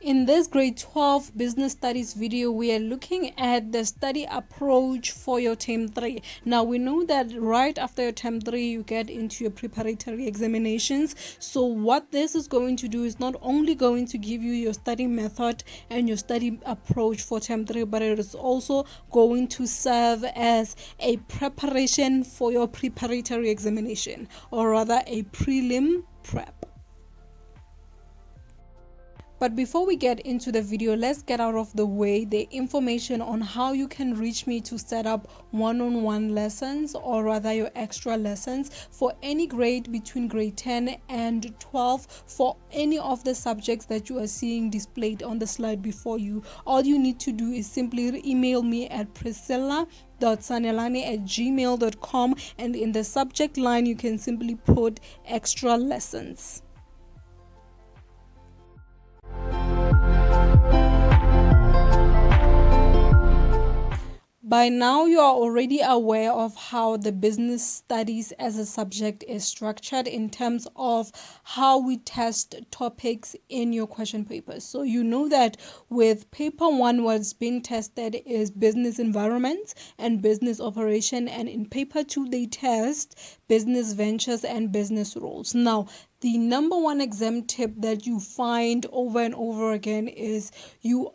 In this grade 12 business studies video, we are looking at the study approach for your term 3. Now we know that right after your term 3 you get into your preparatory examinations. So what this is going to do is not only going to give you your study method and your study approach for term 3, but it is also going to serve as a preparation for your preparatory examination, or rather a prelim prep. But before we get into the video, let's get out of the way the information on how you can reach me to set up one-on-one lessons, or rather your extra lessons for any grade between grade 10 and 12 for any of the subjects that you are seeing displayed on the slide before you. All you need to do is simply email me at priscilla.sanelane@gmail.com, and in the subject line you can simply put extra lessons. By now, you are already aware of how the business studies as a subject is structured in terms of how we test topics in your question papers. So you know that with paper 1, what's being tested is business environments and business operation, and in paper 2 they test business ventures and business roles. Now, the number one exam tip that you find over and over again is you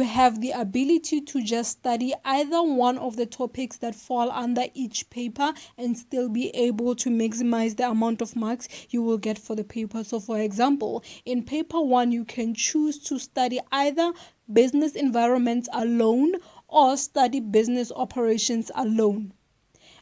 have the ability to just study either one of the topics that fall under each paper and still be able to maximize the amount of marks you will get for the paper. So for example, in paper 1 you can choose to study either business environments alone or study business operations alone,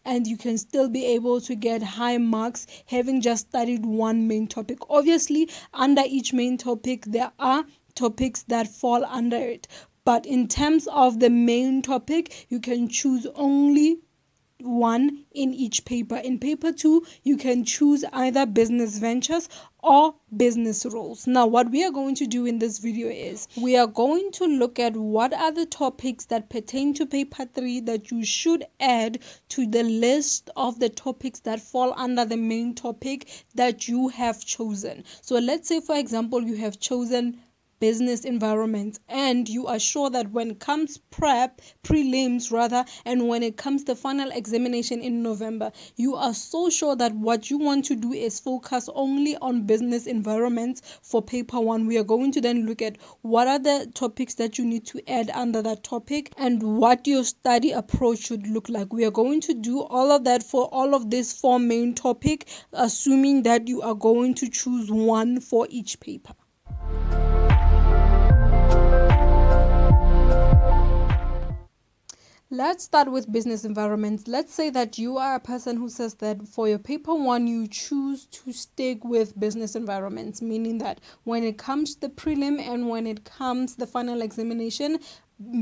and you can still be able to get high marks having just studied one main topic. Obviously, under each main topic there are topics that fall under it, but in terms of the main topic you can choose only one in each paper. In paper 2 you can choose either business ventures or business roles. Now what we are going to do in this video is we are going to look at what are the topics that pertain to paper 3 that you should add to the list of the topics that fall under the main topic that you have chosen. So let's say for example you have chosen business environment, and you are sure that when it comes prelims rather, and when it comes the final examination in November, you are so sure that what you want to do is focus only on business environments for paper 1. We are going to then look at what are the topics that you need to add under that topic and what your study approach should look like. We are going to do all of that for all of these 4 main topics, assuming that you are going to choose one for each paper. Let's start with business environment. Let's say that you are a person who says that for your paper 1 you choose to stick with business environments, meaning that when it comes to the prelim and when it comes the final examination,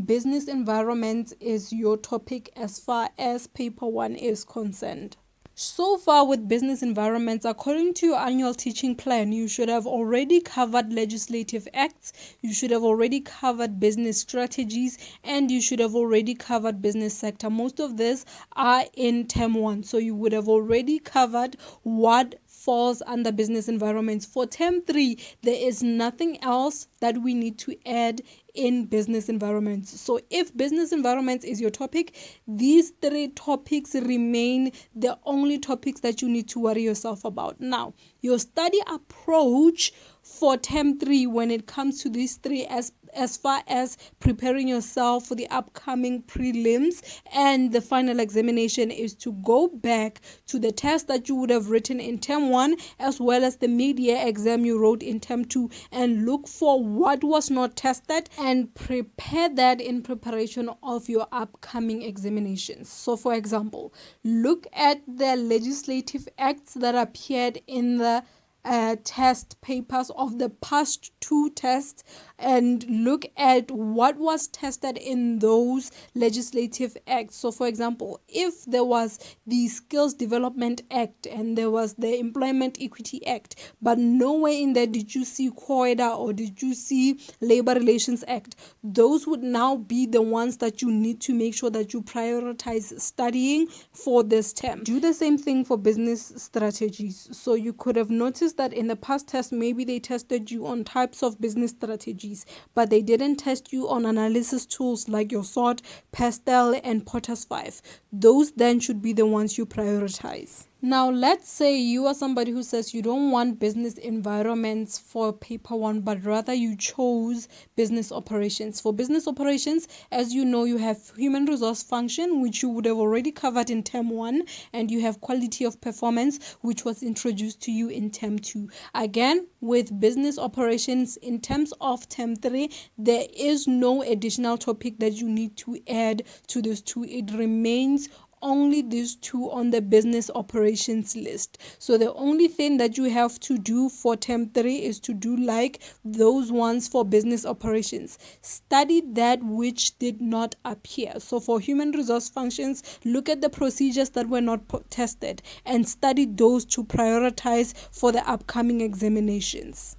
business environment is your topic as far as paper 1 is concerned. So far with business environments, according to your annual teaching plan, you should have already covered legislative acts, you should have already covered business strategies, and you should have already covered business sector. Most of these are in term 1, so you would have already covered what falls under business environments. For term 3, there is nothing else that we need to add in business environments. So if business environments is your topic, these 3 topics remain the only topics that you need to worry yourself about. Now, your study approach for term 3 when it comes to these 3, as far as preparing yourself for the upcoming prelims and the final examination, is to go back to the test that you would have written in term 1 as well as the mid-year exam you wrote in term 2, and look for what was not tested and prepare that in preparation of your upcoming examinations. So for example, look at the legislative acts that appeared in the test papers of the past 2 tests and look at what was tested in those legislative acts. So for example, if there was the Skills Development Act and there was the Employment Equity Act, but nowhere in there did you see COIDA or did you see Labor Relations Act, those would now be the ones that you need to make sure that you prioritize studying for this term. Do the same thing for business strategies. So you could have noticed that in the past test, maybe they tested you on types of business strategies, but they didn't test you on analysis tools like your SWOT, Pastel, and Potter's 5. Those then should be the ones you prioritize. Now, let's say you are somebody who says you don't want business environments for paper 1, but rather you chose business operations. For business operations, as you know, you have human resource function, which you would have already covered in term 1, and you have quality of performance, which was introduced to you in term 2. Again, with business operations, in terms of term 3, there is no additional topic that you need to add to this 2. It remains only these 2 on the business operations list. So the only thing that you have to do for term 3 is to do like those ones for business operations. Study that which did not appear. So for human resource functions, look at the procedures that were not tested and study those to prioritize for the upcoming examinations.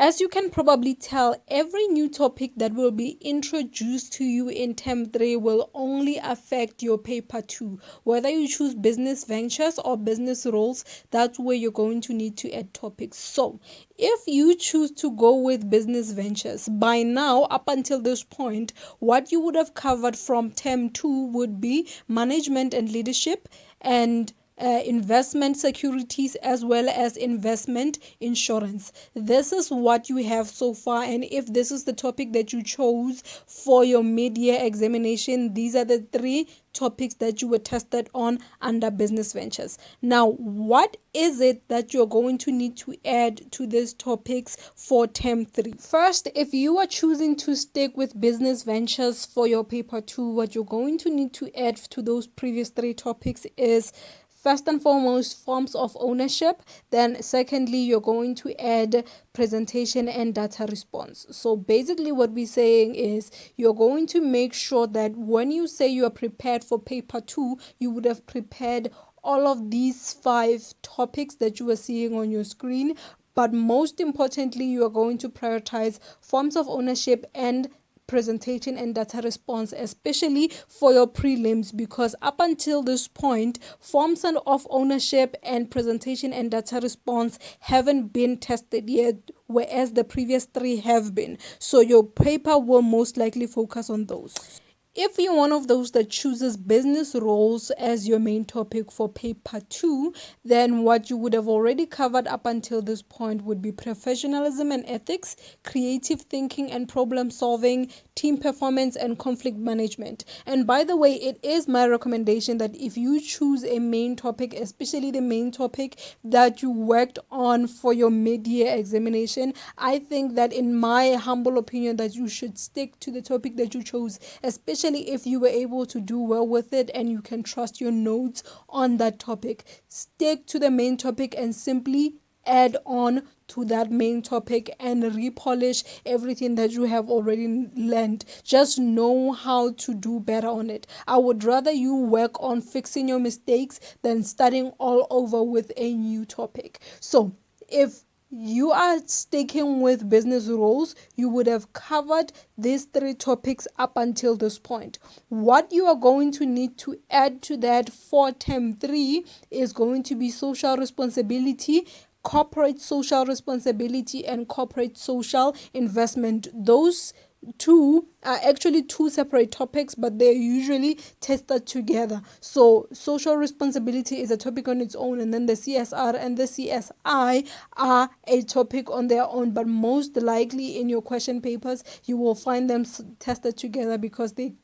As you can probably tell, every new topic that will be introduced to you in term 3 will only affect your paper 2. Whether you choose business ventures or business roles, that's where you're going to need to add topics. So if you choose to go with business ventures, by now, up until this point, what you would have covered from term 2 would be management and leadership and investment securities as well as investment insurance. This is what you have so far, and if this is the topic that you chose for your mid-year examination, these are the 3 topics that you were tested on under business ventures. Now, what is it that you're going to need to add to these topics for term 3? First, if you are choosing to stick with business ventures for your paper 2, what you're going to need to add to those previous 3 topics is first and foremost, forms of ownership. Then secondly, you're going to add presentation and data response. So basically what we're saying is you're going to make sure that when you say you are prepared for paper 2, you would have prepared all of these 5 topics that you are seeing on your screen. But most importantly, you are going to prioritize forms of ownership and presentation and data response, especially for your prelims, because up until this point, forms of ownership and presentation and data response haven't been tested yet, whereas the previous 3 have been. So your paper will most likely focus on those. If you're one of those that chooses business roles as your main topic for paper 2, then what you would have already covered up until this point would be professionalism and ethics, creative thinking and problem solving, team performance and conflict management. And by the way, it is my recommendation that if you choose a main topic, especially the main topic that you worked on for your mid-year examination, I think that in my humble opinion that you should stick to the topic that you chose, especially if you were able to do well with it and you can trust your notes on that topic. Stick to the main topic and simply add on to that main topic and repolish everything that you have already learned. Just know how to do better on it. I would rather you work on fixing your mistakes than starting all over with a new topic. So if you are sticking with business roles, you would have covered these 3 topics up until this point. What you are going to need to add to that for term 3 is going to be social responsibility, corporate social responsibility, and corporate social investment. Those 2 are actually 2 separate topics, but they're usually tested together. So social responsibility is a topic on its own, and then the CSR and the CSI are a topic on their own, but most likely in your question papers you will find them tested together because they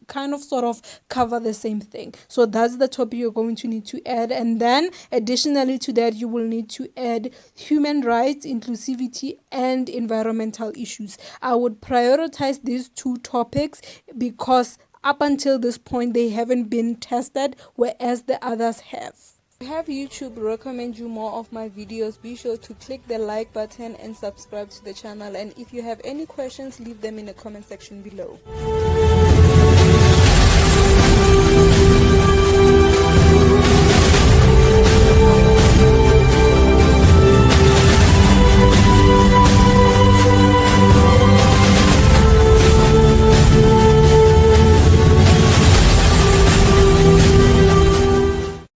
kind of sort of cover the same thing. So that's the topic you're going to need to add. And then additionally to that, you will need to add human rights, inclusivity, and environmental issues. I would prioritize these 2 topics because up until this point they haven't been tested, whereas the others have. To have YouTube recommend you more of my videos, be sure to click the like button and subscribe to the channel. And if you have any questions, leave them in the comment section below.